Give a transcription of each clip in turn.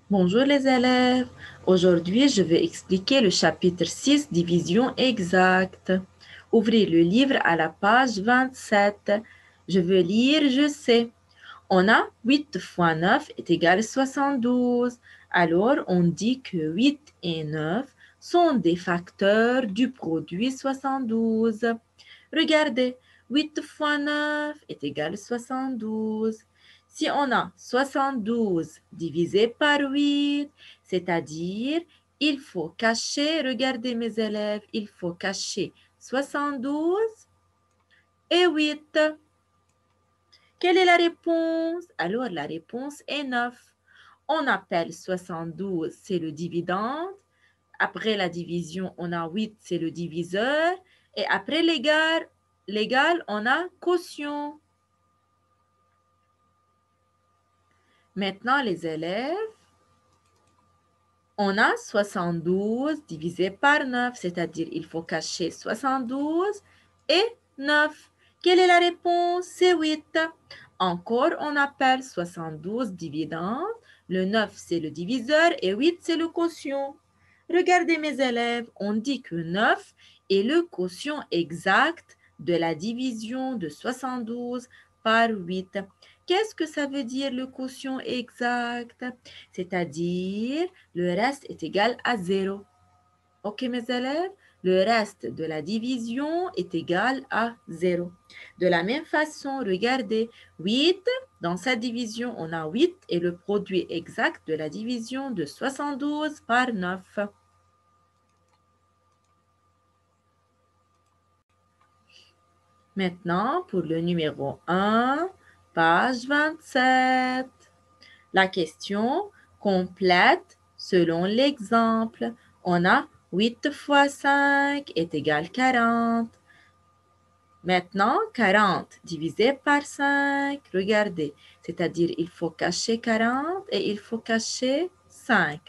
Bonjour les élèves. Aujourd'hui, je vais expliquer le chapitre 6, division exacte. Ouvrez le livre à la page 27. Je veux lire, je sais. On a 8 fois 9 est égal à 72. Alors, on dit que 8 et 9 sont des facteurs du produit 72. Regardez, 8 fois 9 est égal à 72. Si on a 72 divisé par 8, c'est-à-dire, il faut cacher, regardez mes élèves, il faut cacher 72 et 8. Quelle est la réponse? Alors, la réponse est 9. On appelle 72, c'est le dividende. Après la division, on a 8, c'est le diviseur. Et après l'égal, on a quotient. Maintenant, les élèves, on a 72 divisé par 9, c'est-à-dire il faut cacher 72 et 9. Quelle est la réponse? C'est 8. Encore, on appelle 72 dividende. Le 9, c'est le diviseur et 8, c'est le quotient. Regardez mes élèves, on dit que 9 est le quotient exact de la division de 72 par 8. Qu'est-ce que ça veut dire le quotient exact? C'est-à-dire le reste est égal à 0. OK, mes élèves? Le reste de la division est égal à 0. De la même façon, regardez, 8, dans cette division, on a 8 et le produit exact de la division de 72 par 9. Maintenant, pour le numéro 1, page 27. La question complète selon l'exemple. On a 8 fois 5 est égal à 40. Maintenant, 40 divisé par 5, regardez, c'est-à-dire il faut cacher 40 et il faut cacher 5.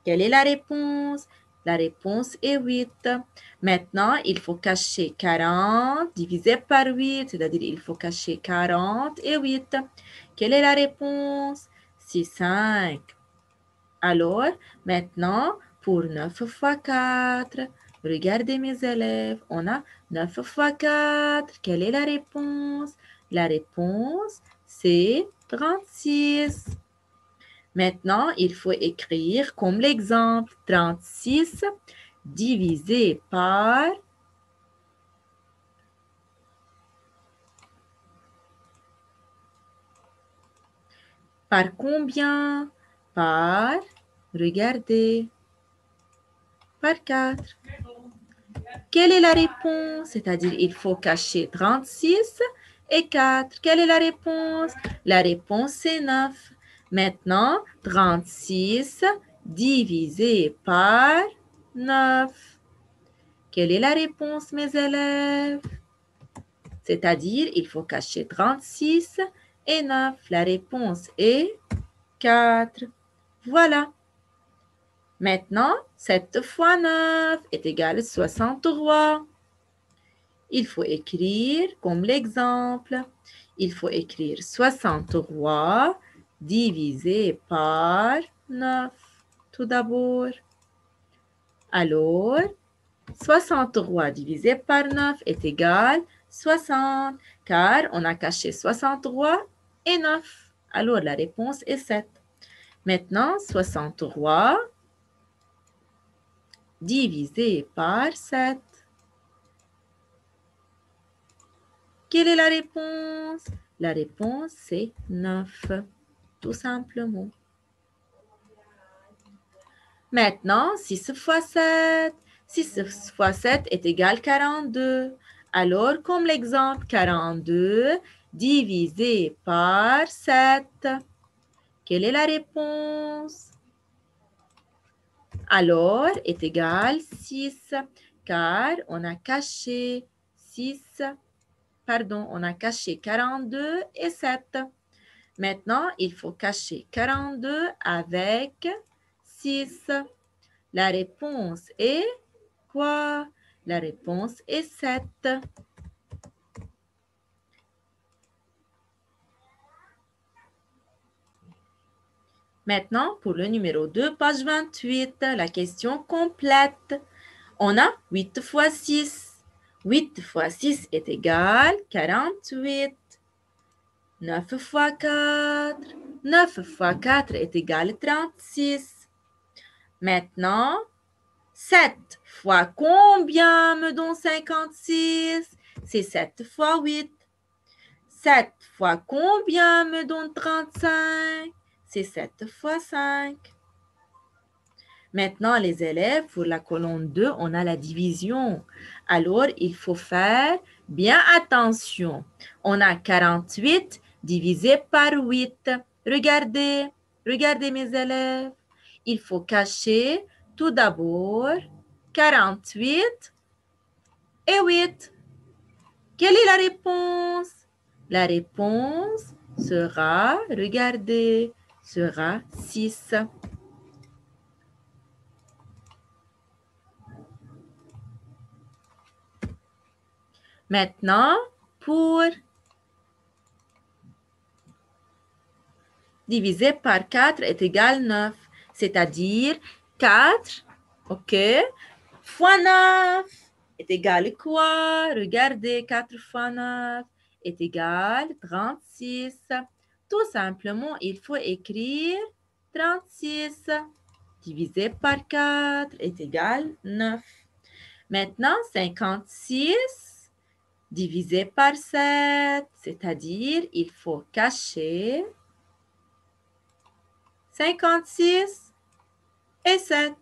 Quelle est la réponse? La réponse est 8. Maintenant, il faut cacher 40 divisé par 8, c'est-à-dire il faut cacher 40 et 8. Quelle est la réponse? C'est 5. Alors, maintenant, pour 9 fois 4, regardez mes élèves, on a 9 fois 4. Quelle est la réponse? La réponse, c'est 36. Maintenant, il faut écrire comme l'exemple 36 divisé par combien? Par, regardez, par 4. Quelle est la réponse? C'est-à-dire, il faut cacher 36 et 4. Quelle est la réponse? La réponse est 9. Maintenant, 36 divisé par 9. Quelle est la réponse, mes élèves? C'est-à-dire, il faut cacher 36 et 9. La réponse est 4. Voilà. Maintenant, 7 fois 9 est égal à 63. Il faut écrire comme l'exemple. Il faut écrire 63 divisé par 9. Tout d'abord. Alors, 63 divisé par 9 est égal à 60, car on a caché 63 et 9. Alors, la réponse est 7. Maintenant, 63 divisé par 7. Quelle est la réponse? La réponse, c'est 9, tout simplement. Maintenant, 6 fois 7. 6 fois 7 est égal à 42. Alors, comme l'exemple 42 divisé par 7. Quelle est la réponse? Alors, est égal à 6, car on a caché 6, pardon, on a caché 42 et 7. Maintenant, il faut cacher 42 avec 6. La réponse est quoi? La réponse est 7. Maintenant, pour le numéro 2, page 28, la question complète. On a 8 fois 6. 8 fois 6 est égal à 48. 9 fois 4. 9 fois 4 est égal à 36. Maintenant, 7 fois combien me donne 56? C'est 7 fois 8. 7 fois combien me donne 35? C'est 7 fois 5. Maintenant, les élèves, pour la colonne 2, on a la division. Alors, il faut faire bien attention. On a 48 divisé par 8. Regardez, regardez mes élèves. Il faut cacher tout d'abord 48 et 8. Quelle est la réponse? La réponse sera, regardez, sera 6. Maintenant, pour diviser par 4 est égal à 9, c'est-à-dire 4, ok, fois 9 est égal à quoi? Regardez, 4 fois 9 est égal à 36. Tout simplement, il faut écrire 36 divisé par 4 est égal à 9. Maintenant, 56 divisé par 7, c'est-à-dire il faut cacher 56 et 7.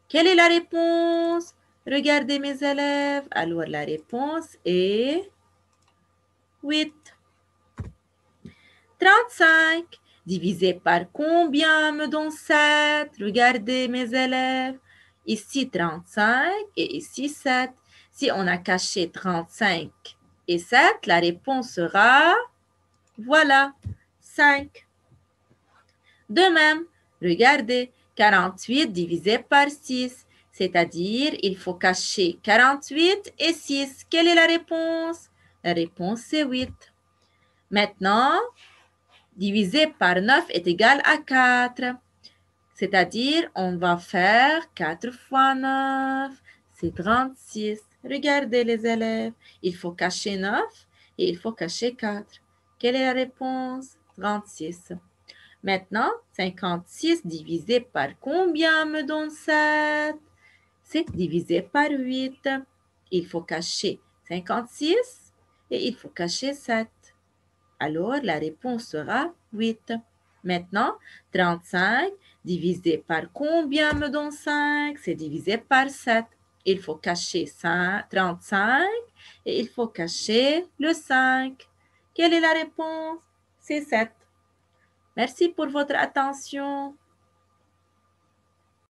Quelle est la réponse? Regardez mes élèves. Alors la réponse est 8. 35 divisé par combien me donne 7? Regardez mes élèves. Ici 35 et ici 7. Si on a caché 35 et 7, la réponse sera, voilà, 5. De même, regardez, 48 divisé par 6, c'est-à-dire il faut cacher 48 et 6. Quelle est la réponse? La réponse est 8. Maintenant, divisé par 9 est égal à 4. C'est-à-dire, on va faire 4 fois 9, c'est 36. Regardez les élèves, il faut cacher 9 et il faut cacher 4. Quelle est la réponse? 36. Maintenant, 56 divisé par combien me donne 7? C'est divisé par 8. Il faut cacher 56 et il faut cacher 7. Alors, la réponse sera 8. Maintenant, 35 divisé par combien me donne 5? C'est divisé par 7. Il faut cacher 35 et il faut cacher le 5. Quelle est la réponse? C'est 7. Merci pour votre attention.